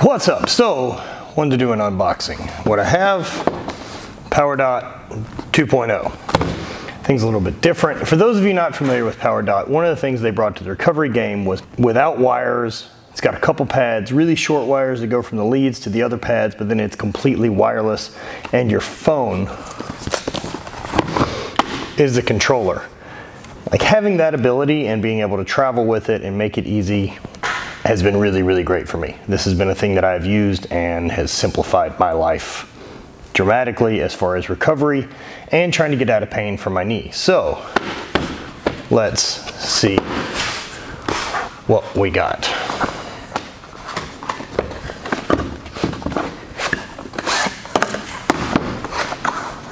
What's up? So, wanted to do an unboxing. What I have, POWERDOT 2.0. Things a little bit different. For those of you not familiar with POWERDOT, one of the things they brought to the recovery game was without wires. It's got a couple pads, really short wires that go from the leads to the other pads, but then it's completely wireless, and your phone is the controller. Like, having that ability and being able to travel with it and make it easy has been really, really great for me. This has been a thing that I've used and has simplified my life dramatically as far as recovery and trying to get out of pain from my knee. So let's see what we got.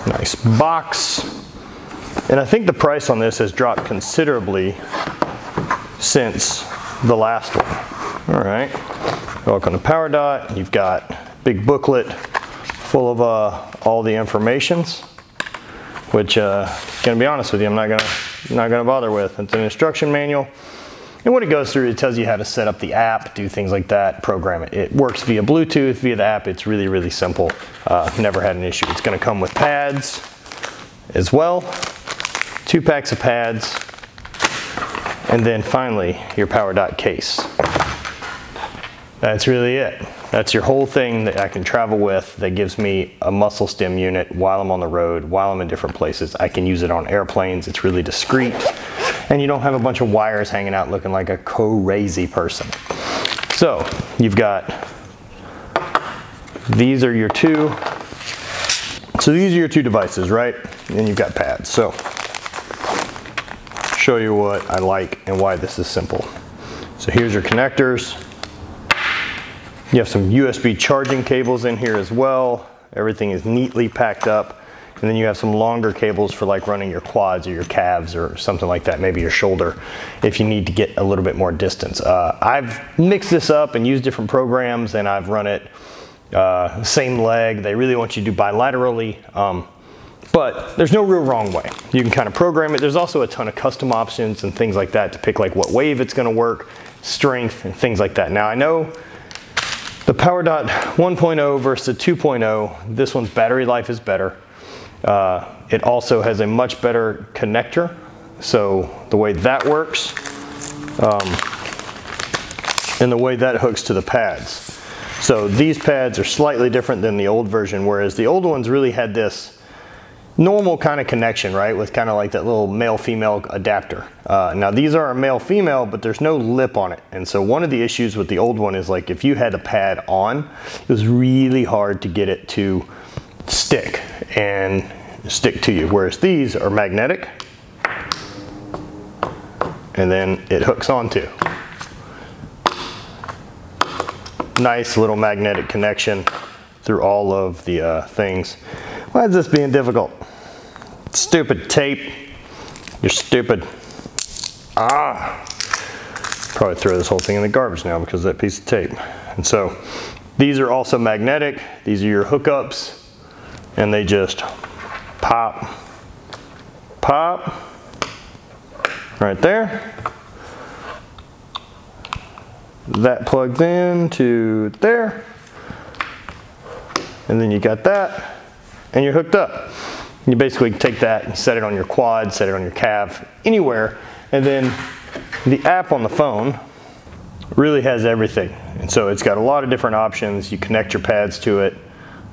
Nice box. And I think the price on this has dropped considerably since the last one. All right, welcome to POWERDOT. You've got a big booklet full of all the informations, which, gonna be honest with you, I'm not gonna bother with. It's an instruction manual, and what it goes through, it tells you how to set up the app, do things like that, program it. It works via Bluetooth, via the app. It's really, really simple. Never had an issue. It's gonna come with pads as well, 2 packs of pads, and then finally your POWERDOT case. That's really it. That's your whole thing that I can travel with, that gives me a muscle stim unit while I'm on the road, while I'm in different places. I can use it on airplanes. It's really discreet, and you don't have a bunch of wires hanging out looking like a crazy person. So you've got, these are your two devices, right? And you've got pads. So show you what I like and why this is simple. So here's your connectors. You have some USB charging cables in here as well. Everything is neatly packed up. And then you have some longer cables for like running your quads or your calves or something like that, maybe your shoulder, if you need to get a little bit more distance. I've mixed this up and used different programs, and I've run it same leg. They really want you to do bilaterally. But there's no real wrong way. You can kind of program it. There's also a ton of custom options and things like that to pick, like what wave it's going to work, strength, and things like that. Now, I know the POWERDOT 1.0 versus the 2.0, this one's battery life is better. It also has a much better connector. So the way that works, and the way that hooks to the pads. So these pads are slightly different than the old version, whereas the old ones really had this normal kind of connection, right, with kind of like that little male-female adapter. Now these are a male-female, but there's no lip on it, and so one of the issues with the old one is, like, if you had a pad on, it was really hard to get it to stick to you, whereas these are magnetic, and then it hooks onto. Nice little magnetic connection through all of the things. Why is this being difficult? Stupid tape. You're stupid. Probably throw this whole thing in the garbage now because of that piece of tape. And so these are also magnetic. These are your hookups, and they just pop, pop, right there. That plugs in to there. And then you got that, and you're hooked up. You basically take that and set it on your quad, set it on your calf, anywhere, and then the app on the phone really has everything. And so it's got a lot of different options. You connect your pads to it,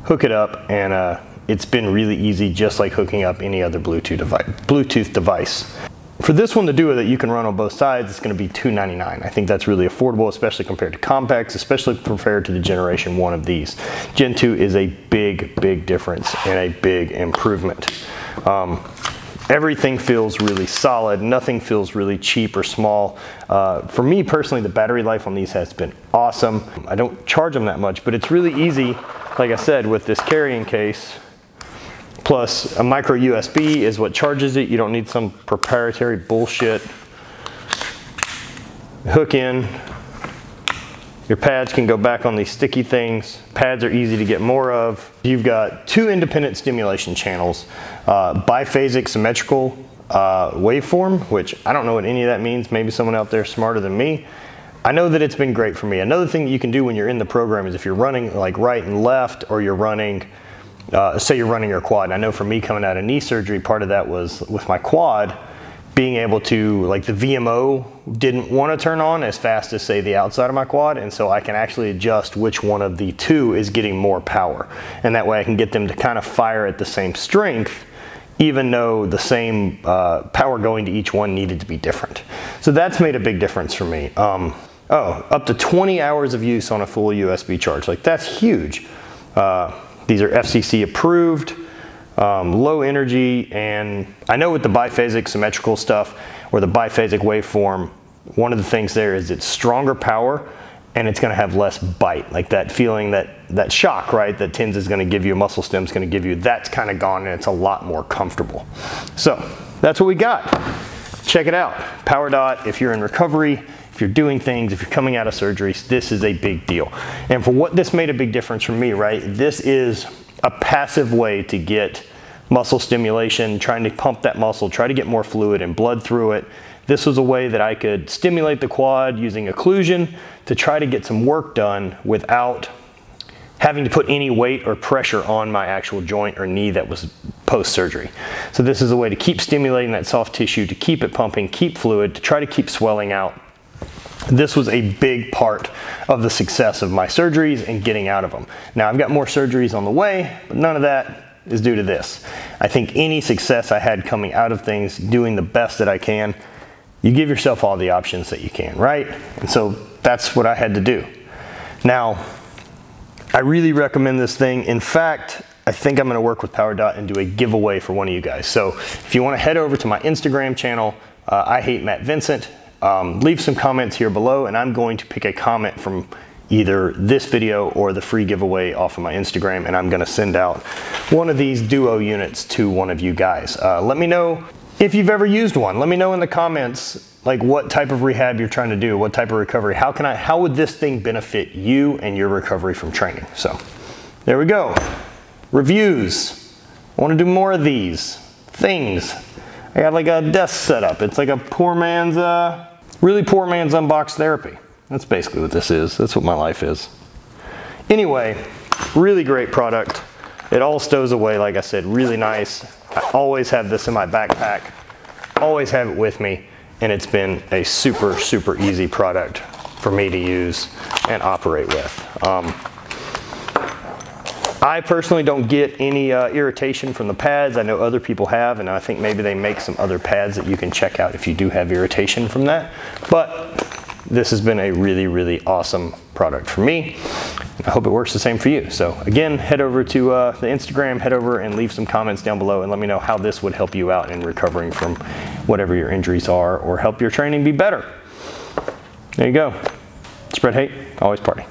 hook it up, and it's been really easy, just like hooking up any other Bluetooth device. For this one to do it, you can run on both sides, it's going to be $299. I think that's really affordable, especially compared to compacts, especially compared to the Generation 1 of these. Gen 2 is a big, big difference and a big improvement. Everything feels really solid. Nothing feels really cheap or small. For me personally, the battery life on these has been awesome. I don't charge them that much, but it's really easy, like I said, with this carrying case. Plus a micro USB is what charges it. You don't need some proprietary bullshit. Hook in. Your pads can go back on these sticky things. Pads are easy to get more of. You've got 2 independent stimulation channels, biphasic symmetrical waveform, which I don't know what any of that means. Maybe someone out there smarter than me. I know that it's been great for me. Another thing that you can do when you're in the program is if you're running like right and left, or you're running, say you're running your quad. And I know for me coming out of knee surgery, part of that was with my quad, being able to, like the VMO didn't want to turn on as fast as say the outside of my quad, and so I can actually adjust which one of the two is getting more power. And that way I can get them to kind of fire at the same strength, even though the same power going to each one needed to be different. So that's made a big difference for me. Up to 20 hours of use on a full USB charge. Like that's huge. These are FCC approved, low energy, and I know with the biphasic symmetrical stuff or the biphasic waveform, one of the things there is it's stronger power and it's going to have less bite, like that feeling, that shock, right, that TENS is going to give you, muscle stem's going to give you, that's kind of gone, and it's a lot more comfortable. So that's what we got. Check it out. POWERDOT, if you're in recovery, if you're doing things, if you're coming out of surgeries, this is a big deal. And for what this made a big difference for me, right, this is a passive way to get muscle stimulation, trying to pump that muscle, try to get more fluid and blood through it. This was a way that I could stimulate the quad using occlusion to try to get some work done without having to put any weight or pressure on my actual joint or knee that was post-surgery. So this is a way to keep stimulating that soft tissue, to keep it pumping, keep fluid, to try to keep swelling out. This was a big part of the success of my surgeries and getting out of them. Now I've got more surgeries on the way, but none of that is due to this. I think any success I had coming out of things, doing the best that I can, you give yourself all the options that you can, right? And so that's what I had to do. Now, I really recommend this thing. In fact, I think I'm gonna work with POWERDOT and do a giveaway for one of you guys. So if you wanna head over to my Instagram channel, I hate Matt Vincent, leave some comments here below, and I'm going to pick a comment from either this video or the free giveaway off of my Instagram, and I'm gonna send out one of these duo units to one of you guys. Let me know if you've ever used one. Let me know in the comments like what type of rehab you're trying to do, what type of recovery. How would this thing benefit you and your recovery from training? So there we go. Reviews. I want to do more of these things. I got like a desk setup. It's like a poor man's, really poor man's unboxed therapy. That's basically what this is. That's what my life is. Anyway, really great product. It all stows away, like I said, really nice. I always have this in my backpack, always have it with me, and it's been a super, super easy product for me to use and operate with. I personally don't get any irritation from the pads. I know other people have, and I think maybe they make some other pads that you can check out if you do have irritation from that. But this has been a really, really awesome product for me. I hope it works the same for you. So again, head over to the Instagram, head over and leave some comments down below and let me know how this would help you out in recovering from whatever your injuries are or help your training be better. There you go. Spread hate, always party.